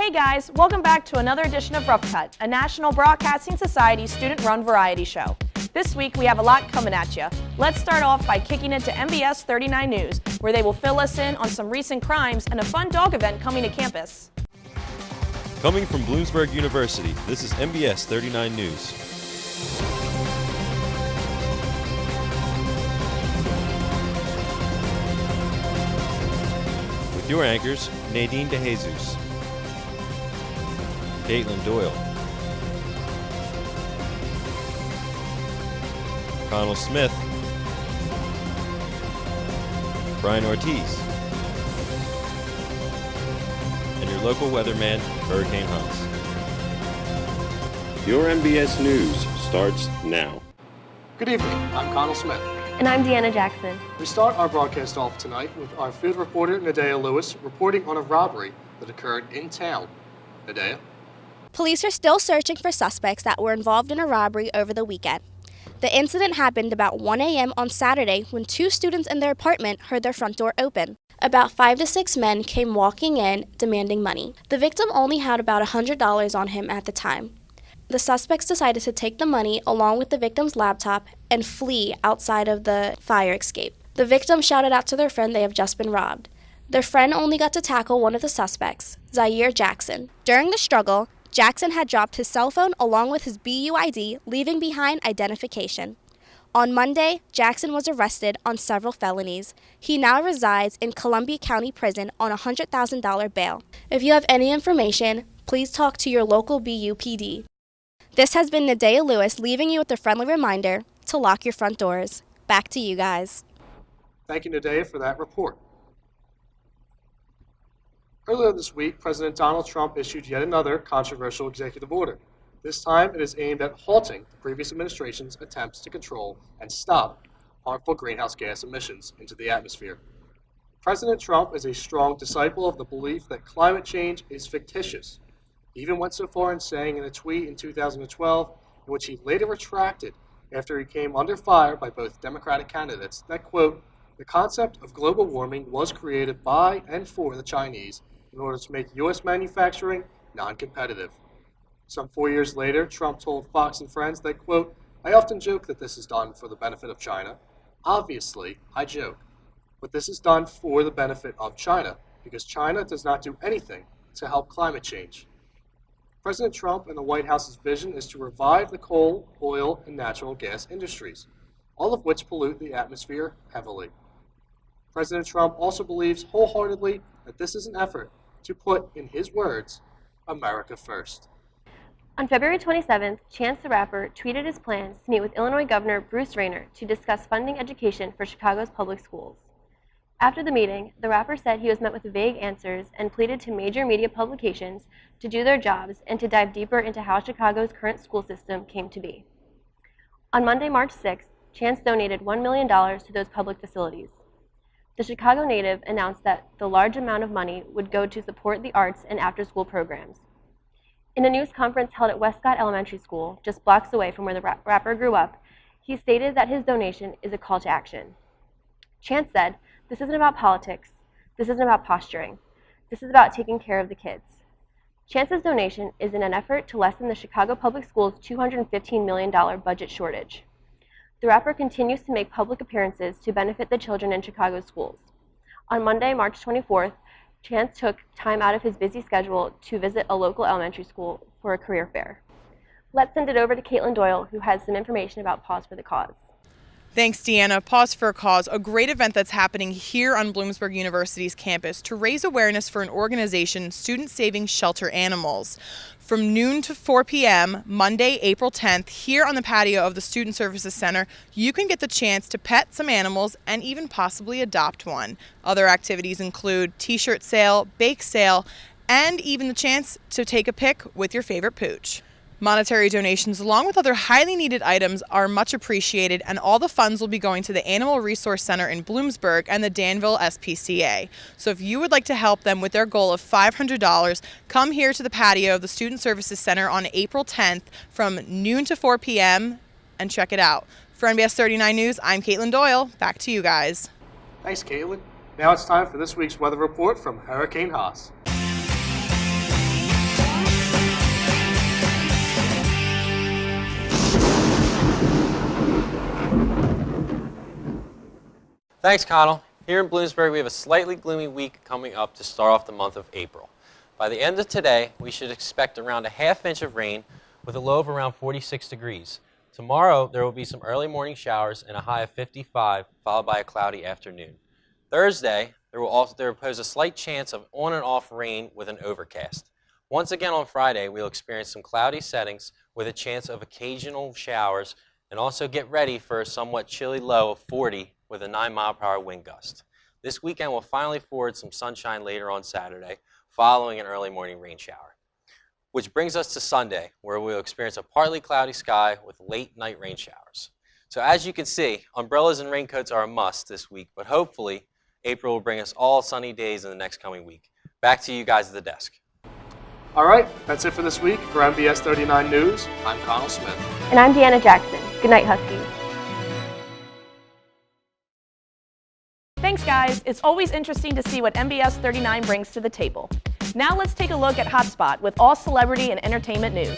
Hey guys, welcome back to another edition of Roughcut, a National Broadcasting Society student-run variety show. This week we have a lot coming at you. Let's start off by kicking into MBS 39 News, where they will fill us in on some recent crimes and a fun dog event coming to campus. Coming from Bloomsburg University, this is MBS 39 News. With your anchors, Nadine DeJesus, Caitlin Doyle, Connell Smith, Brian Ortiz, and your local weatherman, Hurricane Hans. Your MBS News starts now. Good evening, I'm Connell Smith. And I'm Deanna Jackson. We start our broadcast off tonight with our field reporter, Nadea Lewis, reporting on a robbery that occurred in town. Nadea? Police are still searching for suspects that were involved in a robbery over the weekend. The incident happened about 1 a.m. on Saturday when two students in their apartment heard their front door open. About 5 to 6 men came walking in, demanding money. The victim only had about $100 on him at the time. The suspects decided to take the money along with the victim's laptop and flee outside of the fire escape. The victim shouted out to their friend they have just been robbed. Their friend only got to tackle one of the suspects, Zaire Jackson. During the struggle, Jackson had dropped his cell phone along with his BUID, leaving behind identification. On Monday, Jackson was arrested on several felonies. He now resides in Columbia County Prison on a $100,000 bail. If you have any information, please talk to your local BUPD. This has been Nadea Lewis leaving you with a friendly reminder to lock your front doors. Back to you guys. Thank you, Nadea, for that report. Earlier this week, President Donald Trump issued yet another controversial executive order. This time, it is aimed at halting the previous administration's attempts to control and stop harmful greenhouse gas emissions into the atmosphere. President Trump is a strong disciple of the belief that climate change is fictitious. He even went so far in saying in a tweet in 2012, in which he later retracted after he came under fire by both Democratic candidates, that, quote, the concept of global warming was created by and for the Chinese in order to make U.S. manufacturing non-competitive. Some 4 years later, Trump told Fox and Friends that, quote, I often joke that this is done for the benefit of China. Obviously, I joke. But this is done for the benefit of China, because China does not do anything to help climate change. President Trump and the White House's vision is to revive the coal, oil, and natural gas industries, all of which pollute the atmosphere heavily. President Trump also believes wholeheartedly that this is an effort to put, in his words, America first. On February 27th, Chance the Rapper tweeted his plans to meet with Illinois Governor Bruce Rayner to discuss funding education for Chicago's public schools. After the meeting, the rapper said he was met with vague answers and pleaded to major media publications to do their jobs and to dive deeper into how Chicago's current school system came to be. On Monday, March 6th, Chance donated $1 million to those public facilities. The Chicago native announced that the large amount of money would go to support the arts and after-school programs. In a news conference held at Westcott Elementary School, just blocks away from where the rapper grew up, he stated that his donation is a call to action. Chance said, this isn't about politics, this isn't about posturing, this is about taking care of the kids. Chance's donation is in an effort to lessen the Chicago Public Schools' $215 million budget shortage. The rapper continues to make public appearances to benefit the children in Chicago's schools. On Monday, March 24th, Chance took time out of his busy schedule to visit a local elementary school for a career fair. Let's send it over to Caitlin Doyle, who has some information about Paws for the Cause. Thanks, Deanna. Paws for a Cause, a great event that's happening here on Bloomsburg University's campus to raise awareness for an organization, Students Saving Shelter Animals. From noon to 4 p.m., Monday, April 10th, here on the patio of the Student Services Center, you can get the chance to pet some animals and even possibly adopt one. Other activities include t-shirt sale, bake sale, and even the chance to take a pic with your favorite pooch. Monetary donations, along with other highly needed items, are much appreciated, and all the funds will be going to the Animal Resource Center in Bloomsburg and the Danville SPCA. So if you would like to help them with their goal of $500, come here to the patio of the Student Services Center on April 10th from noon to 4 p.m. and check it out. For NBS 39 News, I'm Caitlin Doyle. Back to you guys. Thanks, Caitlin. Now it's time for this week's weather report from Hurricane Hans. Thanks, Connell. Here in Bloomsburg, we have a slightly gloomy week coming up to start off the month of April. By the end of today, we should expect around a ½ inch of rain with a low of around 46 degrees. Tomorrow, there will be some early morning showers and a high of 55, followed by a cloudy afternoon. Thursday, there will pose a slight chance of on and off rain with an overcast. Once again on Friday, we'll experience some cloudy settings with a chance of occasional showers, and also get ready for a somewhat chilly low of 40 with a 9-mile-per-hour wind gust. This weekend will finally forward some sunshine later on Saturday, following an early morning rain shower. Which brings us to Sunday, where we'll experience a partly cloudy sky with late night rain showers. So as you can see, umbrellas and raincoats are a must this week, but hopefully April will bring us all sunny days in the next coming week. Back to you guys at the desk. All right, that's it for this week. For MBS 39 News, I'm Connell Smith. And I'm Deanna Jackson. Good night, Huskies. Thanks, guys. It's always interesting to see what MBS 39 brings to the table. Now let's take a look at HotSpot with all celebrity and entertainment news.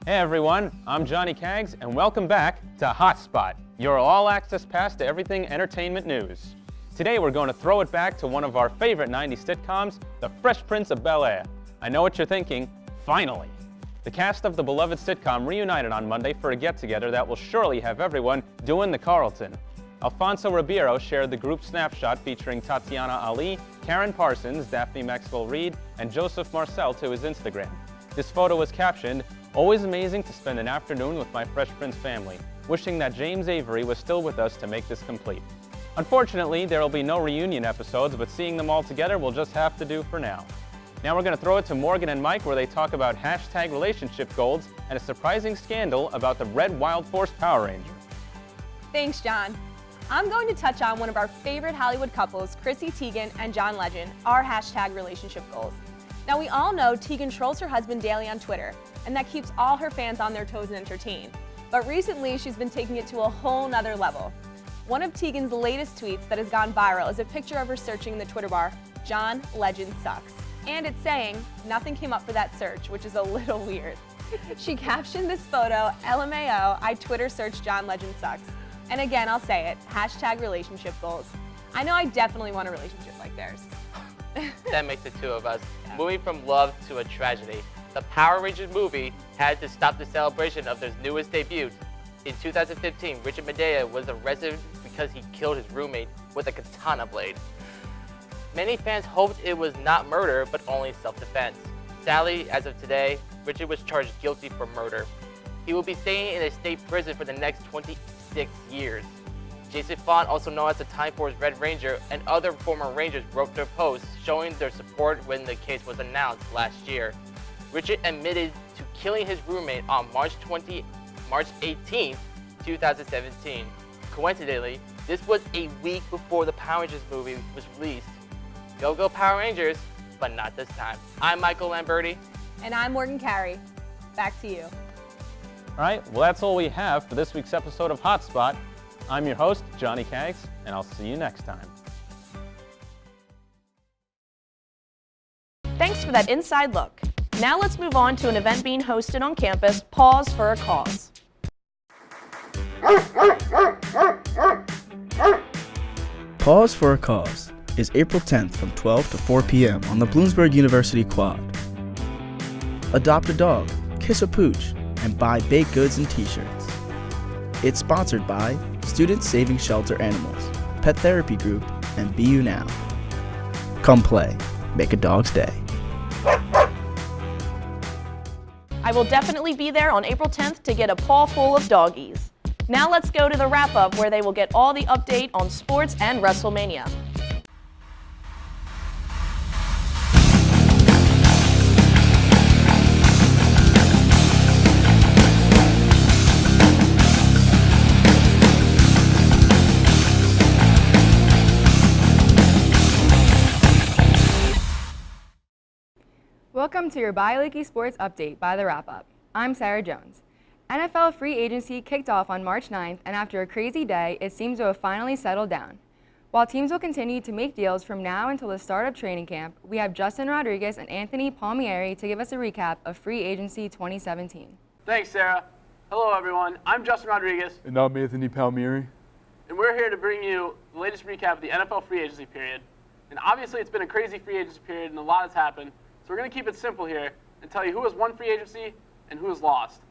Hey everyone, I'm Johnny Kaggs, and welcome back to HotSpot, your all-access pass to everything entertainment news. Today we're going to throw it back to one of our favorite 90s sitcoms, The Fresh Prince of Bel-Air. I know what you're thinking, finally! The cast of the beloved sitcom reunited on Monday for a get-together that will surely have everyone doing the Carlton. Alfonso Ribeiro shared the group snapshot featuring Tatiana Ali, Karen Parsons, Daphne Maxwell-Reid, and Joseph Marcel to his Instagram. This photo was captioned, "Always amazing to spend an afternoon with my Fresh Prince family. Wishing that James Avery was still with us to make this complete." Unfortunately, there will be no reunion episodes, but seeing them all together will just have to do for now. Now we're going to throw it to Morgan and Mike, where they talk about hashtag relationship goals and a surprising scandal about the Red Wild Force Power Ranger. Thanks, John. I'm going to touch on one of our favorite Hollywood couples, Chrissy Teigen and John Legend, our hashtag relationship goals. Now, we all know Teigen trolls her husband daily on Twitter, and that keeps all her fans on their toes and entertained. But recently, she's been taking it to a whole nother level. One of Teigen's latest tweets that has gone viral is a picture of her searching the Twitter bar, John Legend sucks. And it's saying, nothing came up for that search, which is a little weird. She captioned this photo, LMAO, I Twitter searched John Legend sucks. And again, I'll say it, hashtag relationship goals. I know I definitely want a relationship like theirs. That makes the two of us. Yeah. Moving from love to a tragedy, the Power Rangers movie had to stop the celebration of their newest debut. In 2015, Richard Medea was arrested because he killed his roommate with a katana blade. Many fans hoped it was not murder, but only self-defense. Sadly, as of today, Richard was charged guilty for murder. He will be staying in a state prison for the next 26 years. Jason Font, also known as the Time Force Red Ranger, and other former Rangers wrote their posts showing their support when the case was announced last year. Richard admitted to killing his roommate on March 18, 2017. Coincidentally, this was a week before the Power Rangers movie was released. Go Go Power Rangers, but not this time. I'm Michael Lamberti. And I'm Morgan Carey. Back to you. All right, well that's all we have for this week's episode of HotSpot. I'm your host, Johnny Kaggs, and I'll see you next time. Thanks for that inside look. Now let's move on to an event being hosted on campus, Paws for a Cause. Paws for a Cause is April 10th from 12 to 4 p.m. on the Bloomsburg University Quad. Adopt a dog, kiss a pooch, and buy baked goods and t-shirts. It's sponsored by Students Saving Shelter Animals, Pet Therapy Group, and BU Now. Come play. Make a dog's day. I will definitely be there on April 10th to get a paw full of doggies. Now let's go to the wrap-up where they will get all the update on sports and Wrestlemania. Welcome to your Bi-Leaky Sports Update by The Wrap-Up. I'm Sarah Jones. NFL free agency kicked off on March 9th, and after a crazy day, it seems to have finally settled down. While teams will continue to make deals from now until the start of training camp, we have Justin Rodriguez and Anthony Palmieri to give us a recap of Free Agency 2017. Thanks, Sarah. Hello, everyone. I'm Justin Rodriguez. And I'm Anthony Palmieri. And we're here to bring you the latest recap of the NFL free agency period. And obviously, it's been a crazy free agency period, and a lot has happened. So we're going to keep it simple here and tell you who has won free agency and who has lost.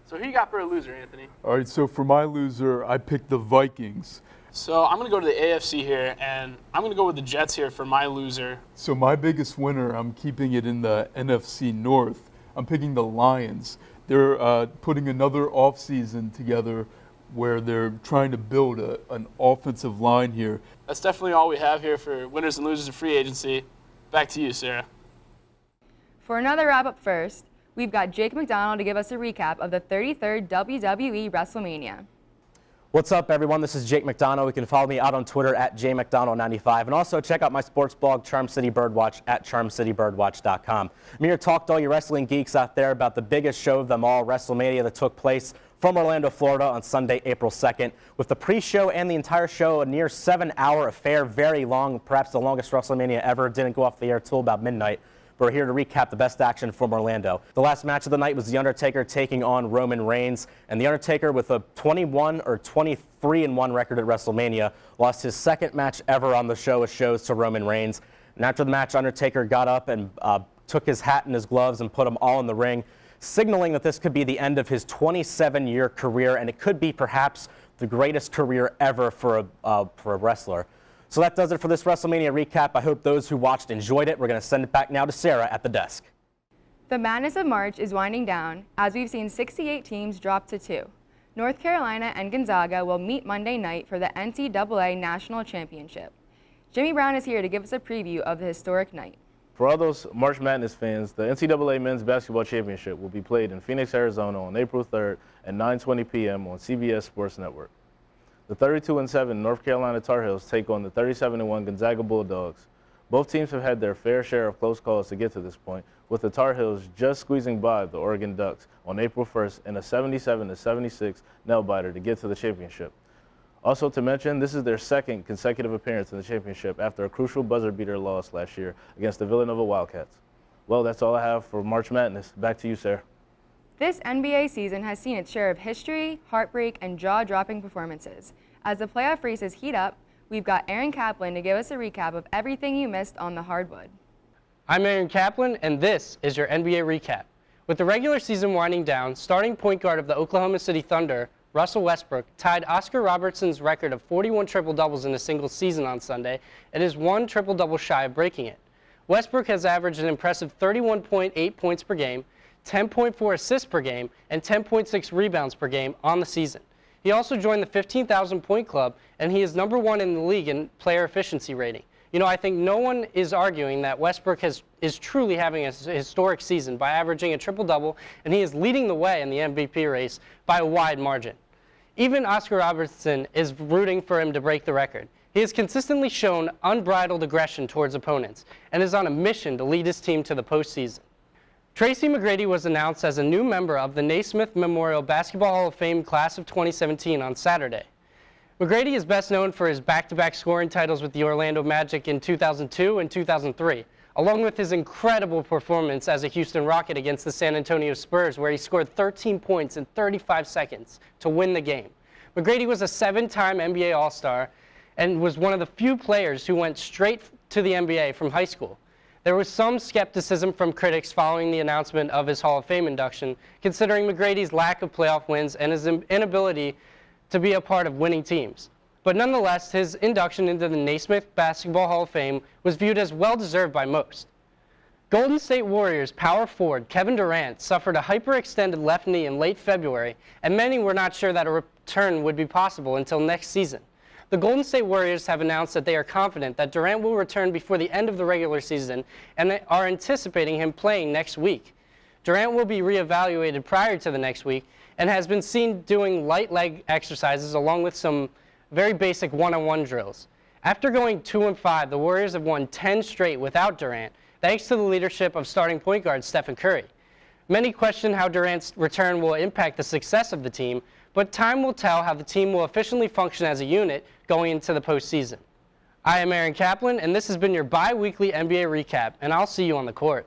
So who you got for a loser, Anthony? All right, so for my loser, I picked the Vikings. So I'm going to go to the AFC here, and I'm going to go with the Jets here for my loser. So my biggest winner, I'm keeping it in the NFC North. I'm picking the Lions. They're putting another offseason together where they're trying to build an offensive line here. That's definitely all we have here for winners and losers of free agency. Back to you, Sarah. For another wrap-up first, we've got Jake McDonald to give us a recap of the 33rd WWE Wrestlemania. What's up, everyone? This is Jake McDonald. You can follow me out on Twitter at jmcdonald95, and also check out my sports blog, Charm City Birdwatch, at charmcitybirdwatch.com. I'm here to talk to all you wrestling geeks out there about the biggest show of them all, Wrestlemania, that took place from Orlando, Florida on Sunday, April 2nd. With the pre-show and the entire show, a near 7-hour affair, very long, perhaps the longest Wrestlemania ever. Didn't go off the air till about midnight. We're here to recap the best action from Orlando. The last match of the night was The Undertaker taking on Roman Reigns, and The Undertaker, with a 21 or 23-1 record at WrestleMania, lost his second match ever on the show of shows to Roman Reigns. And after the match, Undertaker got up and took his hat and his gloves and put them all in the ring, signaling that this could be the end of his 27-year career, and it could be perhaps the greatest career ever for a wrestler. So that does it for this WrestleMania recap. I hope those who watched enjoyed it. We're going to send it back now to Sarah at the desk. The Madness of March is winding down, as we've seen 68 teams drop to 2. North Carolina and Gonzaga will meet Monday night for the NCAA National Championship. Jimmy Brown is here to give us a preview of the historic night. For all those March Madness fans, the NCAA Men's Basketball Championship will be played in Phoenix, Arizona on April 3rd at 9:20 p.m. on CBS Sports Network. The 32-7 North Carolina Tar Heels take on the 37-1 Gonzaga Bulldogs. Both teams have had their fair share of close calls to get to this point, with the Tar Heels just squeezing by the Oregon Ducks on April 1st in a 77-76 nail-biter to get to the championship. Also to mention, this is their second consecutive appearance in the championship after a crucial buzzer-beater loss last year against the Villanova Wildcats. Well, that's all I have for March Madness. Back to you, Sarah. This NBA season has seen its share of history, heartbreak, and jaw-dropping performances. As the playoff races heat up, we've got Aaron Kaplan to give us a recap of everything you missed on the hardwood. I'm Aaron Kaplan, and this is your NBA recap. With the regular season winding down, starting point guard of the Oklahoma City Thunder, Russell Westbrook, tied Oscar Robertson's record of 41 triple-doubles in a single season on Sunday and is one triple-double shy of breaking it. Westbrook has averaged an impressive 31.8 points per game, 10.4 assists per game, and 10.6 rebounds per game on the season. He also joined the 15,000-point club, and he is #1 in the league in player efficiency rating. You know, I think no one is arguing that Westbrook is truly having a historic season by averaging a triple-double, and he is leading the way in the MVP race by a wide margin. Even Oscar Robertson is rooting for him to break the record. He has consistently shown unbridled aggression towards opponents and is on a mission to lead his team to the postseason. Tracy McGrady was announced as a new member of the Naismith Memorial Basketball Hall of Fame Class of 2017 on Saturday. McGrady is best known for his back-to-back scoring titles with the Orlando Magic in 2002 and 2003, along with his incredible performance as a Houston Rocket against the San Antonio Spurs, where he scored 13 points in 35 seconds to win the game. McGrady was a 7-time NBA All-Star and was one of the few players who went straight to the NBA from high school. There was some skepticism from critics following the announcement of his Hall of Fame induction, considering McGrady's lack of playoff wins and his inability to be a part of winning teams. But nonetheless, his induction into the Naismith Basketball Hall of Fame was viewed as well-deserved by most. Golden State Warriors power forward Kevin Durant suffered a hyperextended left knee in late February, and many were not sure that a return would be possible until next season. The Golden State Warriors have announced that they are confident that Durant will return before the end of the regular season, and they are anticipating him playing next week. Durant will be reevaluated prior to the next week and has been seen doing light leg exercises along with some very basic one-on-one drills. After going 2-5, the Warriors have won 10 straight without Durant, thanks to the leadership of starting point guard Stephen Curry. Many question how Durant's return will impact the success of the team, but time will tell how the team will efficiently function as a unit going into the postseason. I am Aaron Kaplan, and this has been your bi-weekly NBA recap, and I'll see you on the court.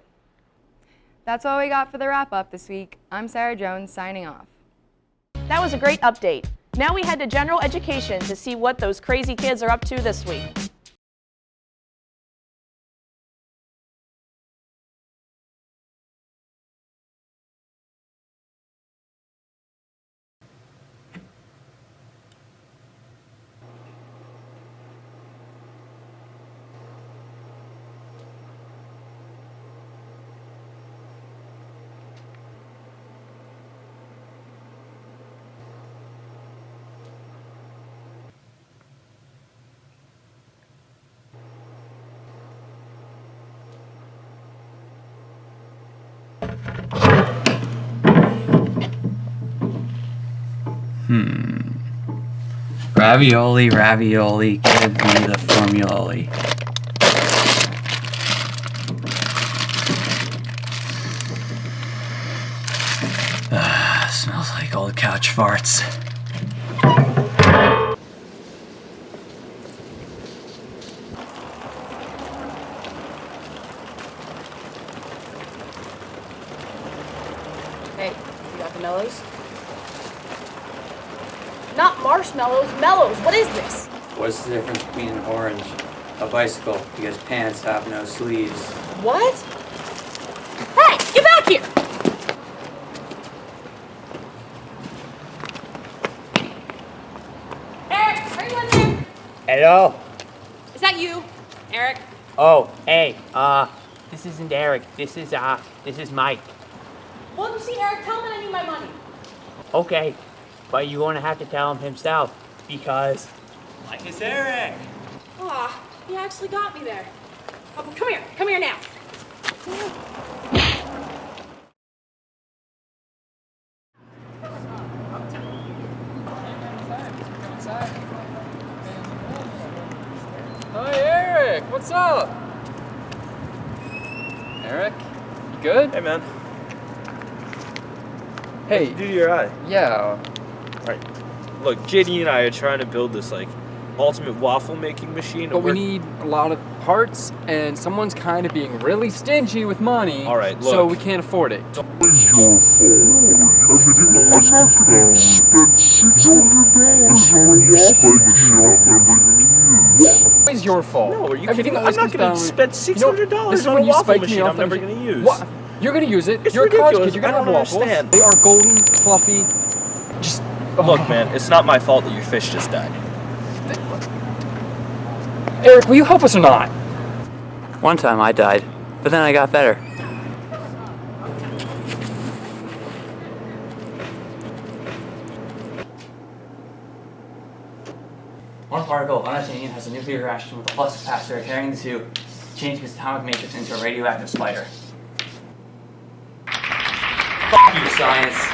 That's all we got for the wrap-up this week. I'm Sarah Jones, signing off. That was a great update. Now we head to general education to see what those crazy kids are up to this week. Ravioli, ravioli, give me the formuloli. Smells like old couch farts. Hey, you got the mellows? Not marshmallows, mellows. What is this? What's the difference between an orange, a bicycle, because pants have no sleeves? What? Hey, get back here! Eric, are you in there? Hello? Is that you, Eric? Oh, hey, this isn't Eric. This is Mike. Well, if you see Eric, tell him that I need my money. Okay, but you're gonna have to tell him himself, because Mike is Eric. Aw, he actually got me there. Oh, but come here now. Hi, Eric. What's up? Eric, you good? Hey, man. Hey. What'd you do to your eye? Yeah. Alright. Look, JD and I are trying to build this, like, ultimate waffle making machine. But we need a lot of parts, and someone's kind of being really stingy with money. All right, So look. we can't afford it. It's your fault. Everything I'm not gonna spend $600 on a waffle machine I'm never gonna use. It's your fault. No, are you Everything kidding? I'm always not comes gonna down- spend $600 this is on when a you waffle spike me machine off I'm the never machine. gonna use. What? You're gonna use it. It's You're a college ridiculous. kid. You're gonna I have don't waffles. understand. They are golden, fluffy. Just Look, man, it's not my fault that your fish just died. Eric, will you help us or not? One time I died, but then I got better. One particle of unobtainium has a nuclear reaction with a flux capacitor carrying the two, changing its atomic matrix into a radioactive spider. Fuck you, science.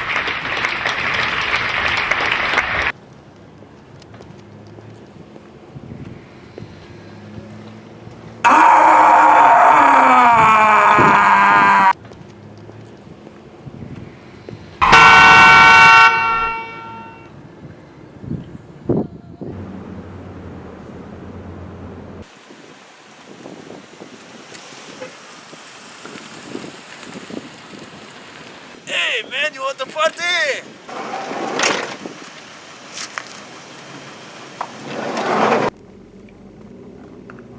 Hey, man, you want the party?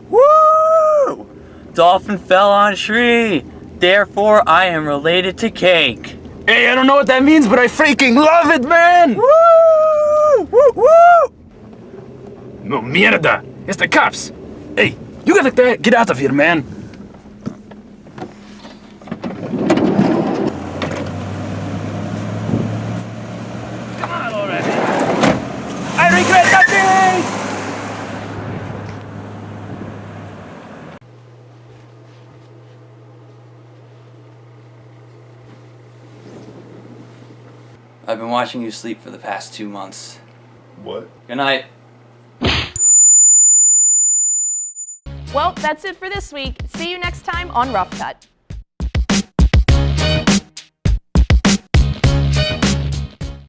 Woo! Dolphin fell on a tree. Therefore, I am related to cake. Hey, I don't know what that means, but I freaking love it, man! Woo! Woo! Woo! No, mierda! It's the cops! Hey, you gotta get out of here, man! Come on already. I regret nothing! I've been watching you sleep for the past 2 months. What? Good night. Well, that's it for this week. See you next time on Roughcut.